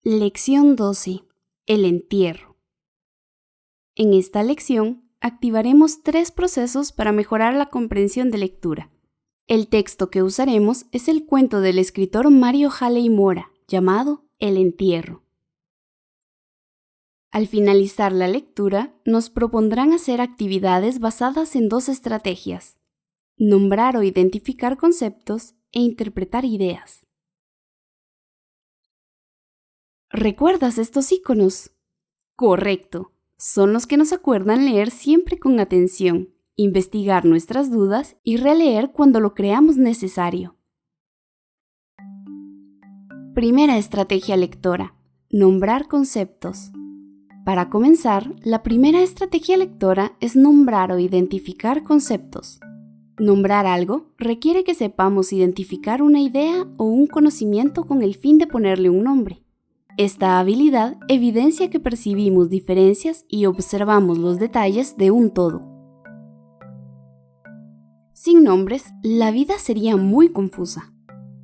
Lección 12. El entierro. En esta lección, activaremos 3 procesos para mejorar la comprensión de lectura. El texto que usaremos es el cuento del escritor Mario Haley Mora, llamado El entierro. Al finalizar la lectura, nos propondrán hacer actividades basadas en 2 estrategias: nombrar o identificar conceptos e interpretar ideas. ¿Recuerdas estos iconos? Correcto, son los que nos acuerdan leer siempre con atención, investigar nuestras dudas y releer cuando lo creamos necesario. Primera estrategia lectora: nombrar conceptos. Para comenzar, la primera estrategia lectora es nombrar o identificar conceptos. Nombrar algo requiere que sepamos identificar una idea o un conocimiento con el fin de ponerle un nombre. Esta habilidad evidencia que percibimos diferencias y observamos los detalles de un todo. Sin nombres, la vida sería muy confusa.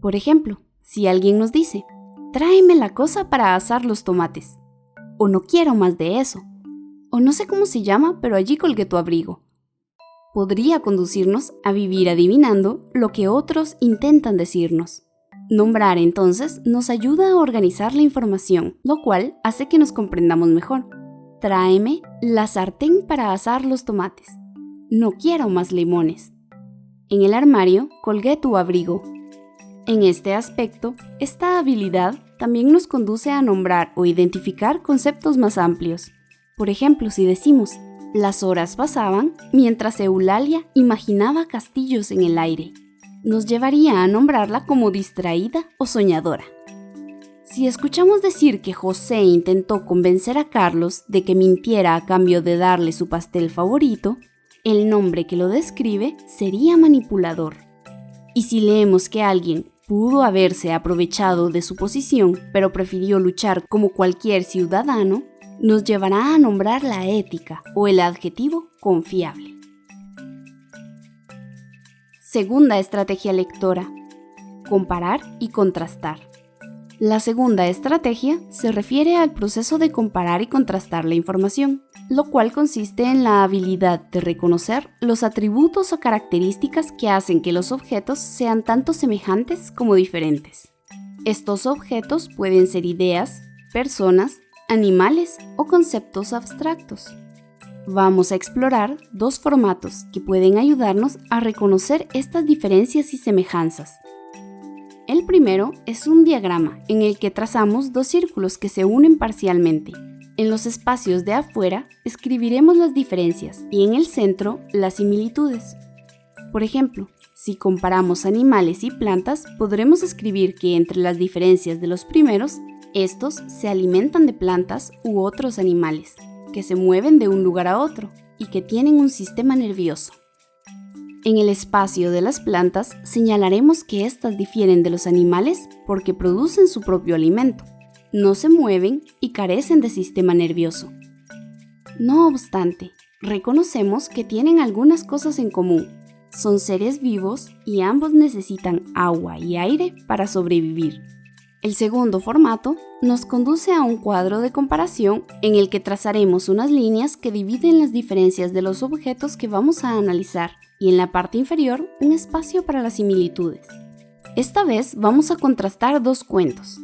Por ejemplo, si alguien nos dice, tráeme la cosa para asar los tomates, o no quiero más de eso, o no sé cómo se llama, pero allí colgué tu abrigo, podría conducirnos a vivir adivinando lo que otros intentan decirnos. Nombrar, entonces, nos ayuda a organizar la información, lo cual hace que nos comprendamos mejor. Tráeme la sartén para asar los tomates. No quiero más limones. En el armario colgué tu abrigo. En este aspecto, esta habilidad también nos conduce a nombrar o identificar conceptos más amplios. Por ejemplo, si decimos, las horas pasaban mientras Eulalia imaginaba castillos en el aire, nos llevaría a nombrarla como distraída o soñadora. Si escuchamos decir que José intentó convencer a Carlos de que mintiera a cambio de darle su pastel favorito, el nombre que lo describe sería manipulador. Y si leemos que alguien pudo haberse aprovechado de su posición, pero prefirió luchar como cualquier ciudadano, nos llevará a nombrar la ética o el adjetivo confiable. Segunda estrategia lectora: comparar y contrastar. La segunda estrategia se refiere al proceso de comparar y contrastar la información, lo cual consiste en la habilidad de reconocer los atributos o características que hacen que los objetos sean tanto semejantes como diferentes. Estos objetos pueden ser ideas, personas, animales o conceptos abstractos. Vamos a explorar 2 formatos que pueden ayudarnos a reconocer estas diferencias y semejanzas. El primero es un diagrama en el que trazamos 2 círculos que se unen parcialmente. En los espacios de afuera escribiremos las diferencias y en el centro las similitudes. Por ejemplo, si comparamos animales y plantas, podremos escribir que entre las diferencias de los primeros, estos se alimentan de plantas u otros animales, que se mueven de un lugar a otro y que tienen un sistema nervioso. En el espacio de las plantas señalaremos que éstas difieren de los animales porque producen su propio alimento, no se mueven y carecen de sistema nervioso. No obstante, reconocemos que tienen algunas cosas en común. Son seres vivos y ambos necesitan agua y aire para sobrevivir. El segundo formato nos conduce a un cuadro de comparación en el que trazaremos unas líneas que dividen las diferencias de los objetos que vamos a analizar y en la parte inferior un espacio para las similitudes. Esta vez vamos a contrastar 2 cuentos,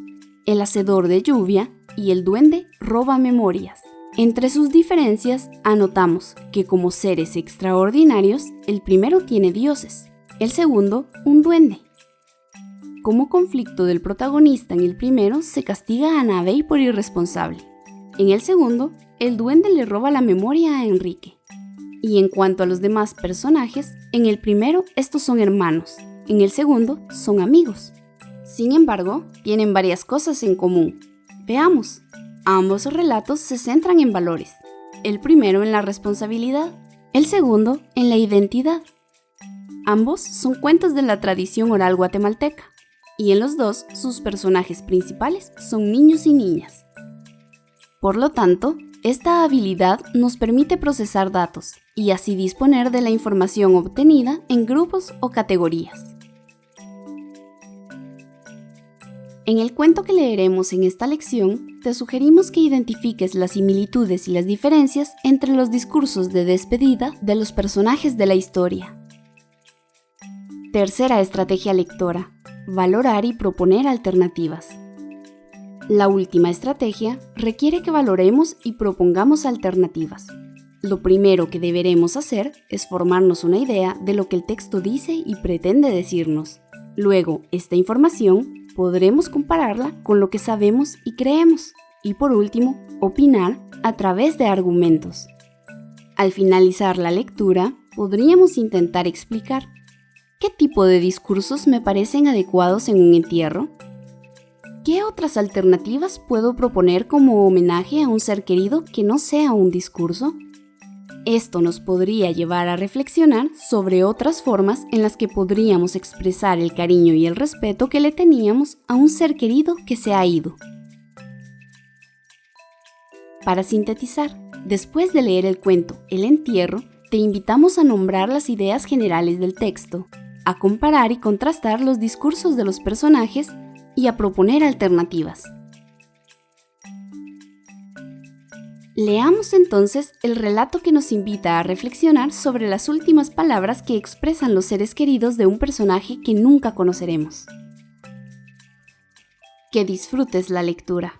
El hacedor de lluvia y El duende roba memorias. Entre sus diferencias anotamos que como seres extraordinarios, el primero tiene dioses, el segundo un duende. Como conflicto del protagonista en el primero, se castiga a Nabey por irresponsable. En el segundo, el duende le roba la memoria a Enrique. Y en cuanto a los demás personajes, en el primero estos son hermanos, en el segundo son amigos. Sin embargo, tienen varias cosas en común. Veamos, ambos relatos se centran en valores. El primero en la responsabilidad, el segundo en la identidad. Ambos son cuentos de la tradición oral guatemalteca. Y en los 2, sus personajes principales son niños y niñas. Por lo tanto, esta habilidad nos permite procesar datos y así disponer de la información obtenida en grupos o categorías. En el cuento que leeremos en esta lección, te sugerimos que identifiques las similitudes y las diferencias entre los discursos de despedida de los personajes de la historia. Tercera estrategia lectora: valorar y proponer alternativas. La última estrategia requiere que valoremos y propongamos alternativas. Lo primero que deberemos hacer es formarnos una idea de lo que el texto dice y pretende decirnos. Luego, esta información podremos compararla con lo que sabemos y creemos. Y por último, opinar a través de argumentos. Al finalizar la lectura, podríamos intentar explicar: ¿qué tipo de discursos me parecen adecuados en un entierro? ¿Qué otras alternativas puedo proponer como homenaje a un ser querido que no sea un discurso? Esto nos podría llevar a reflexionar sobre otras formas en las que podríamos expresar el cariño y el respeto que le teníamos a un ser querido que se ha ido. Para sintetizar, después de leer el cuento El entierro, te invitamos a nombrar las ideas generales del texto, a comparar y contrastar los discursos de los personajes y a proponer alternativas. Leamos entonces el relato que nos invita a reflexionar sobre las últimas palabras que expresan los seres queridos de un personaje que nunca conoceremos. Que disfrutes la lectura.